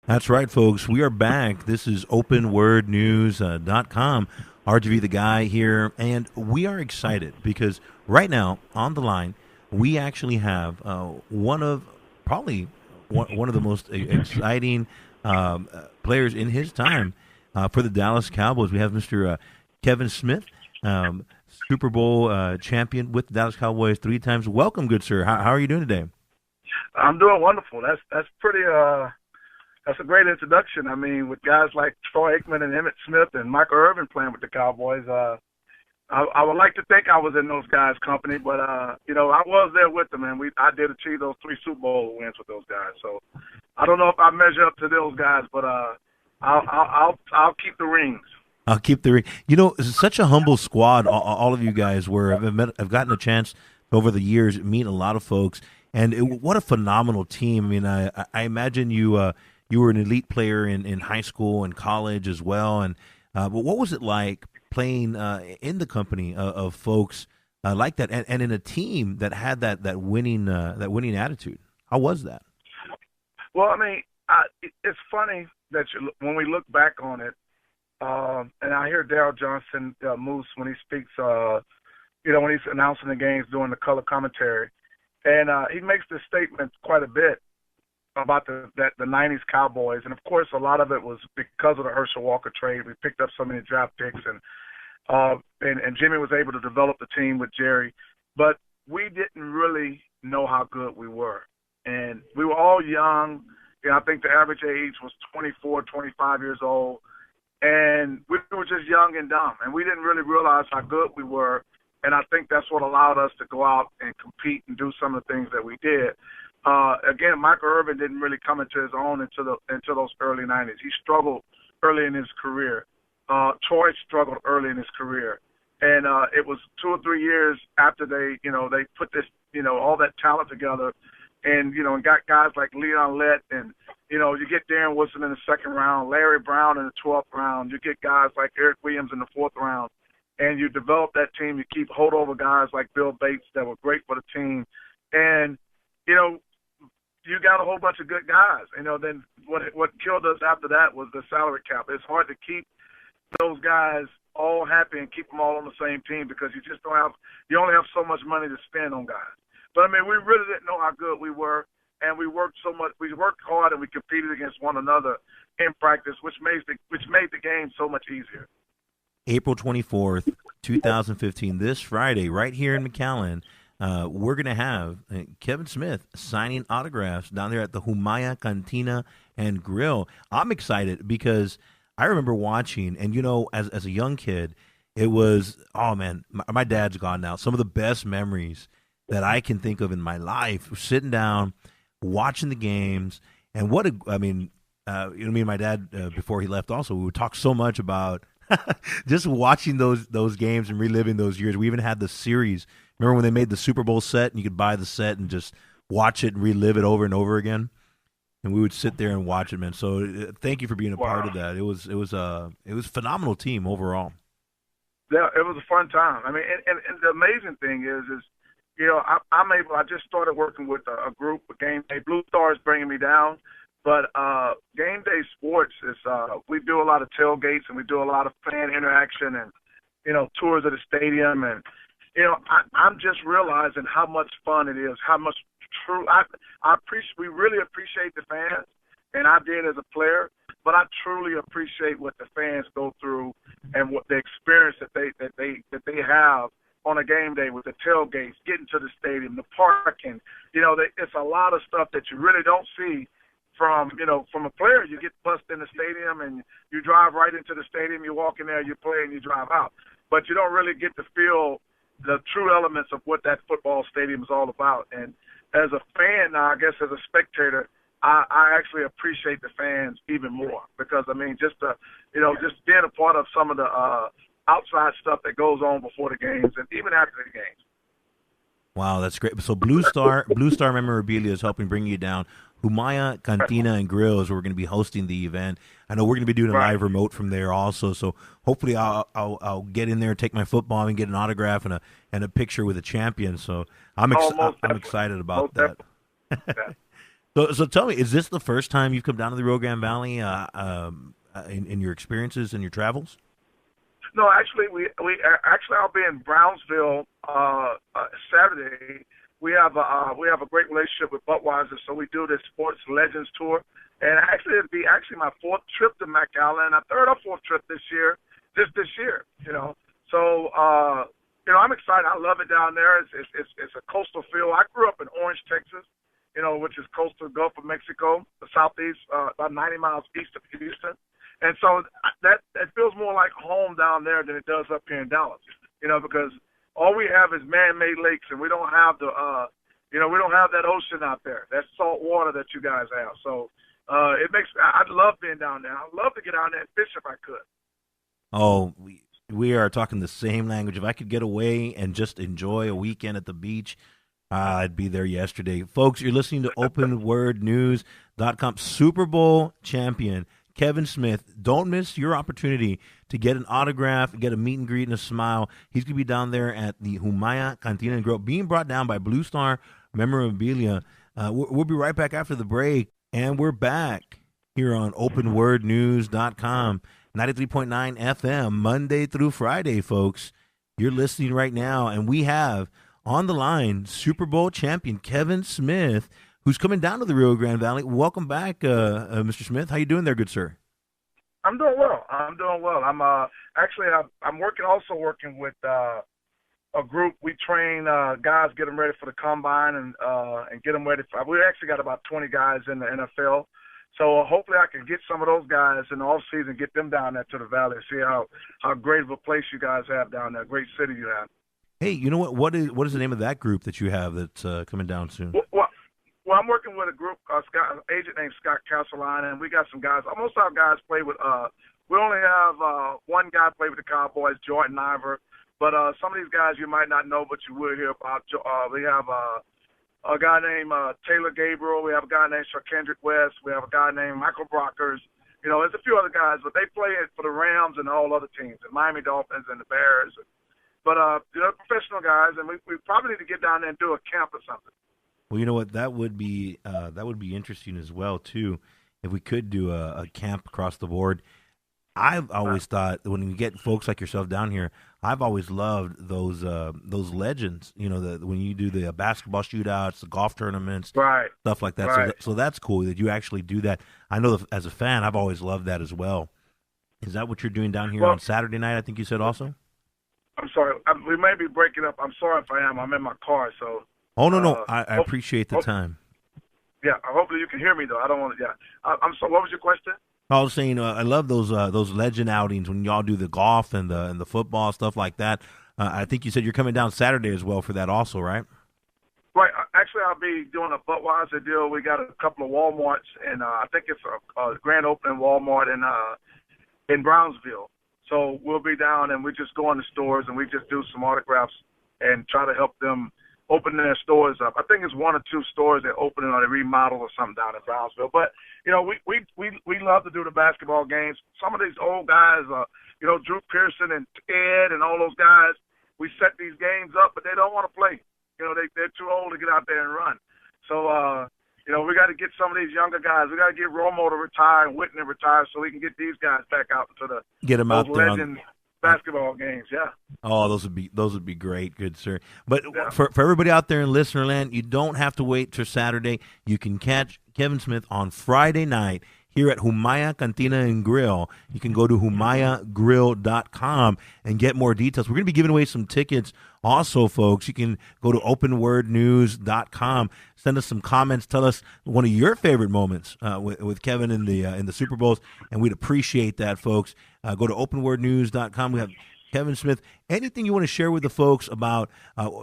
That's right, folks. We are back. This is openwordnews.com. RGV the Guy here, and we are excited because right now on the line we actually have one of probably one of the most exciting players in his time for the Dallas Cowboys. We have Mr. Kevin Smith, Super Bowl champion with the Dallas Cowboys 3 times. Welcome, good sir. How are you doing today? I'm doing wonderful. That's pretty. That's a great introduction. I mean, with guys like Troy Aikman and Emmitt Smith and Michael Irvin playing with the Cowboys, I would like to think I was in those guys' company, but I was there with them, and I did achieve those 3 Super Bowl wins with those guys. So I don't know if I measure up to those guys, but I'll keep the rings. I'll keep the ring. It's such a humble squad. All of you guys were. I've gotten a chance over the years to meet a lot of folks, and what a phenomenal team. I mean, I imagine you. You were an elite player in high school and college as well. And but what was it like playing in the company of folks like that, and in a team that had that winning attitude? How was that? Well, I mean, it's funny that when we look back on it, and I hear Daryl Johnson, Moose, when he speaks, when he's announcing the games, doing the color commentary, and he makes this statement quite a bit about the 90s Cowboys. And, of course, a lot of it was because of the Herschel Walker trade. We picked up so many draft picks, and Jimmy was able to develop the team with Jerry. But we didn't really know how good we were. And we were all young. I think the average age was 24, 25 years old. And we were just young and dumb. And we didn't really realize how good we were. And I think that's what allowed us to go out and compete and do some of the things that we did. Again, Michael Irvin didn't really come into his own until those early 90s. He struggled early in his career. Troy struggled early in his career. And it was 2 or 3 years after they put this, all that talent together and got guys like Leon Lett and, you get Darren Woodson in the 2nd round, Larry Brown in the 12th round. You get guys like Eric Williams in the 4th round. And you develop that team. You keep holdover guys like Bill Bates that were great for the team. And, you got a whole bunch of good guys. Then what killed us after that was the salary cap. It's hard to keep those guys all happy and keep them all on the same team because you only have so much money to spend on guys. But, I mean, we really didn't know how good we were, and we worked so much. We worked hard, and we competed against one another in practice, which made the game so much easier. April 24th, 2015, this Friday, right here in McAllen, we're going to have Kevin Smith signing autographs down there at the Humaya Cantina and Grill. I'm excited because I remember watching, and as a young kid, it was, oh man, my dad's gone now. Some of the best memories that I can think of in my life, sitting down, watching the games, and me and my dad, before he left also, we would talk so much about just watching those games and reliving those years. We even had the series. Remember when they made the Super Bowl set and you could buy the set and just watch it and relive it over and over again? And we would sit there and watch it, man. So thank you for being a part of that. It was a phenomenal team overall. Yeah, it was a fun time. I mean, and the amazing thing is I just started working with a group with Game Day. Blue Star is bringing me down. But Game Day Sports is we do a lot of tailgates and we do a lot of fan interaction and tours of the stadium and I'm just realizing how much fun it is, how much we really appreciate the fans, and I did as a player, but I truly appreciate what the fans go through and what the experience that they have on a game day with the tailgates, getting to the stadium, the parking. It's a lot of stuff that you really don't see. From a player, you get bussed in the stadium and you drive right into the stadium, you walk in there, you play, and you drive out. But you don't really get to feel the true elements of what that football stadium is all about. And as a fan now, I guess as a spectator, I actually appreciate the fans even more because, I mean, just being a part of some of the outside stuff that goes on before the games and even after the games. Wow, that's great. So Blue Star Memorabilia is helping bring you down. Humaya Cantina and Grill is where we're going to be hosting the event. I know we're going to be doing a live remote from there also. So hopefully I'll get in there, take my football, and get an autograph and a picture with a champion. So I'm excited about that. So tell me, is this the first time you've come down to the Rio Grande Valley in your experiences and your travels? No, actually, actually I'll be in Brownsville Saturday. We have a great relationship with Budweiser, so we do this Sports Legends tour. And actually, it'd be actually my fourth trip to McAllen, a third or fourth trip this year, just this year. So I'm excited. I love it down there. It's a coastal feel. I grew up in Orange, Texas, which is coastal Gulf of Mexico, the southeast, about 90 miles east of Houston. And so that feels more like home down there than it does up here in Dallas, because all we have is man-made lakes, and we don't have we don't have that ocean out there, that salt water that you guys have. So I'd love being down there. I'd love to get out there and fish if I could. Oh, we are talking the same language. If I could get away and just enjoy a weekend at the beach, I'd be there yesterday. Folks, you're listening to OpenWordNews.com. Super Bowl champion Kevin Smith. Don't miss your opportunity to get an autograph, get a meet and greet and a smile. He's going to be down there at the Humaya Cantina and Grill, being brought down by Blue Star Memorabilia. We'll be right back after the break, and we're back here on OpenWordNews.com, 93.9 FM, Monday through Friday, folks. You're listening right now, and we have on the line Super Bowl champion Kevin Smith, who's coming down to the Rio Grande Valley. Welcome back, Mr. Smith. How you doing there, good sir? I'm doing well. I'm I'm working with a group. We train guys, get them ready for the combine, and get them ready. We actually got about 20 guys in the NFL. So hopefully I can get some of those guys in the off season, get them down there to the valley, see how great of a place you guys have down there, great city you have. Hey, you know what? What is the name of that group that you have that's coming down soon? Well, I'm working with a group, agent named Scott Castelline, and we got some guys. Most of our guys play with. We only have one guy play with the Cowboys, Jordan Iver. But some of these guys you might not know, but you will hear about. We have a guy named Taylor Gabriel. We have a guy named Sharkendrick West. We have a guy named Michael Brockers. There's a few other guys, but they play it for the Rams and all other teams, the Miami Dolphins and the Bears. But they're professional guys, and we probably need to get down there and do a camp or something. Well, you know what? That would be interesting as well too, if we could do a camp across the board. I've always thought when you get folks like yourself down here, I've always loved those legends. When you do the basketball shootouts, the golf tournaments, right, stuff like that. Right. So that's cool that you actually do that. I know as a fan, I've always loved that as well. Is that what you're doing down here on Saturday night? I think you said also. I'm sorry, we may be breaking up. I'm sorry if I am. I'm in my car, so. Oh no, I appreciate the time. Yeah, hopefully you can hear me though. I don't want to. Yeah, I'm sorry. What was your question? I was saying I love those legend outings when y'all do the golf and the football stuff like that. I think you said you're coming down Saturday as well for that also, right? Right. Actually, I'll be doing a Budweiser deal. We got a couple of Walmarts, and I think it's a grand opening Walmart in Brownsville. So we'll be down, and we just go in the stores, and we just do some autographs and try to help them open their stores up. I think it's one or two stores they're opening or they remodel or something down in Brownsville. But we love to do the basketball games. Some of these old guys, Drew Pearson and Ed and all those guys, we set these games up, but they don't want to play. They're too old to get out there and run. So we got to get some of these younger guys. We got to get Romo to retire and Whitney to retire so we can get these guys back out to get them out there legends. Basketball games, yeah. Oh, those would be great, good sir. But for everybody out there in listener land, you don't have to wait till Saturday. You can catch Kevin Smith on Friday night here at Humaya Cantina and Grill. You can go to humayagrill.com and get more details. We're going to be giving away some tickets also, folks. You can go to openwordnews.com. Send us some comments. Tell us one of your favorite moments with Kevin in the Super Bowls, and we'd appreciate that, folks. Go to openwordnews.com. We have Kevin Smith. Anything you want to share with the folks about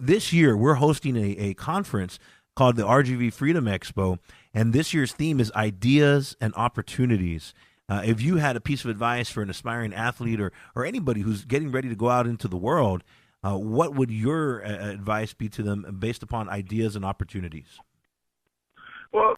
this year? We're hosting a conference called the RGV Freedom Expo, and this year's theme is ideas and opportunities. If you had a piece of advice for an aspiring athlete or anybody who's getting ready to go out into the world, what would your advice be to them based upon ideas and opportunities? Well,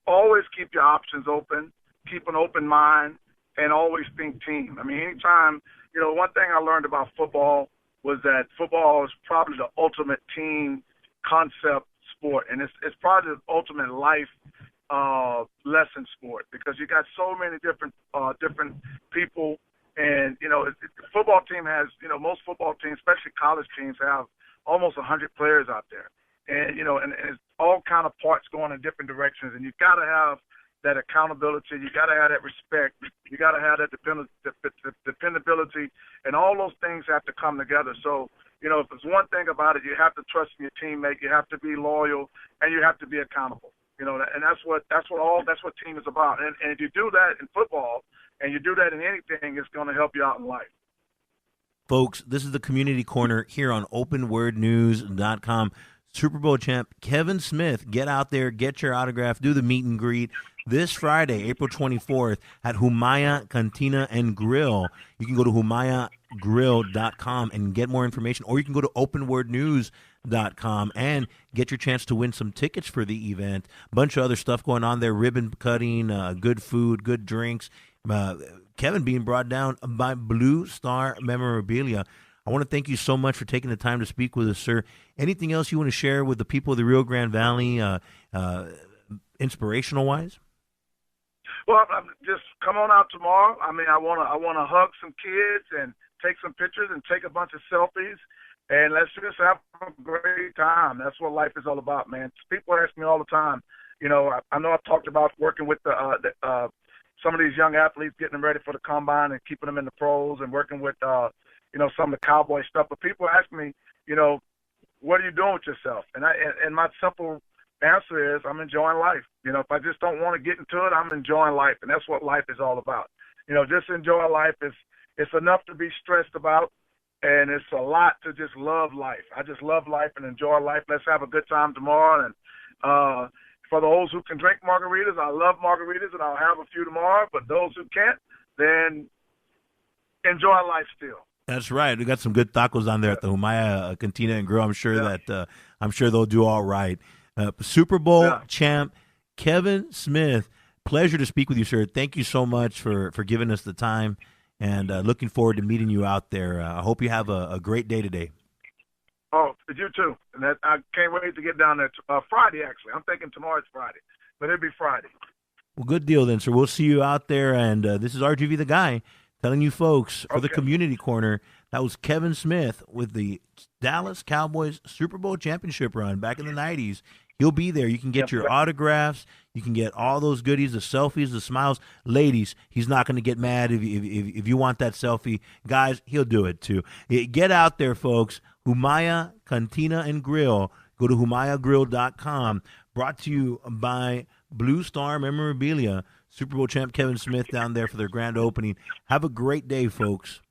always keep your options open, keep an open mind, and always think team. Anytime, one thing I learned about football was that football is probably the ultimate team concept sport, and it's probably the ultimate life lessons for it, because you got so many different people. And, the football team has, most football teams, especially college teams, have almost 100 players out there. And, and it's all kind of parts going in different directions. And you got to have that accountability. You got to have that respect. You got to have that dependability. And all those things have to come together. So, if there's one thing about it, you have to trust your teammate. You have to be loyal, and you have to be accountable. And that's what team is about. And if you do that in football, and you do that in anything, it's going to help you out in life. Folks, this is the Community Corner here on openwordnews.com. Super Bowl champ Kevin Smith, get out there, get your autograph, do the meet and greet this Friday, April 24th at Humaya Cantina and Grill. You can go to humayagrill.com and get more information, or you can go to openwordnews.com and get your chance to win some tickets for the event. A bunch of other stuff going on there, ribbon cutting, good food, good drinks. Kevin being brought down by Blue Star Memorabilia. I want to thank you so much for taking the time to speak with us, sir. Anything else you want to share with the people of the Rio Grande Valley, inspirational-wise? Well, just come on out tomorrow. I mean, I want to hug some kids and take some pictures and take a bunch of selfies, and let's just have a great time. That's what life is all about, man. People ask me all the time. I know I've talked about working with some of these young athletes, getting them ready for the combine and keeping them in the pros, and working with some of the Cowboy stuff. But people ask me, what are you doing with yourself? And my simple answer is, I'm enjoying life. If I just don't want to get into it, I'm enjoying life, and that's what life is all about. Just enjoy life. It's enough to be stressed about, and it's a lot to just love life. I just love life and enjoy life. Let's have a good time tomorrow. And for those who can drink margaritas, I love margaritas, and I'll have a few tomorrow. But those who can't, then enjoy life still. That's right. We got some good tacos on there at the Humaya Cantina and Grill. I'm sure they'll do all right. Super Bowl champ Kevin Smith, pleasure to speak with you, sir. Thank you so much for giving us the time, and looking forward to meeting you out there. I hope you have a great day today. Oh, you too. And I can't wait to get down there. Friday, actually. I'm thinking tomorrow's Friday, but it'll be Friday. Well, good deal then, sir. We'll see you out there. And this is RGV the Guy telling you folks for the Community Corner, that was Kevin Smith with the Dallas Cowboys Super Bowl championship run back in the 90s. He'll be there. You can get your autographs. You can get all those goodies, the selfies, the smiles. Ladies, he's not going to get mad if you want that selfie. Guys, he'll do it too. Get out there, folks. Humaya Cantina and Grill. Go to humayagrill.com. Brought to you by Blue Star Memorabilia. Super Bowl champ Kevin Smith down there for their grand opening. Have a great day, folks.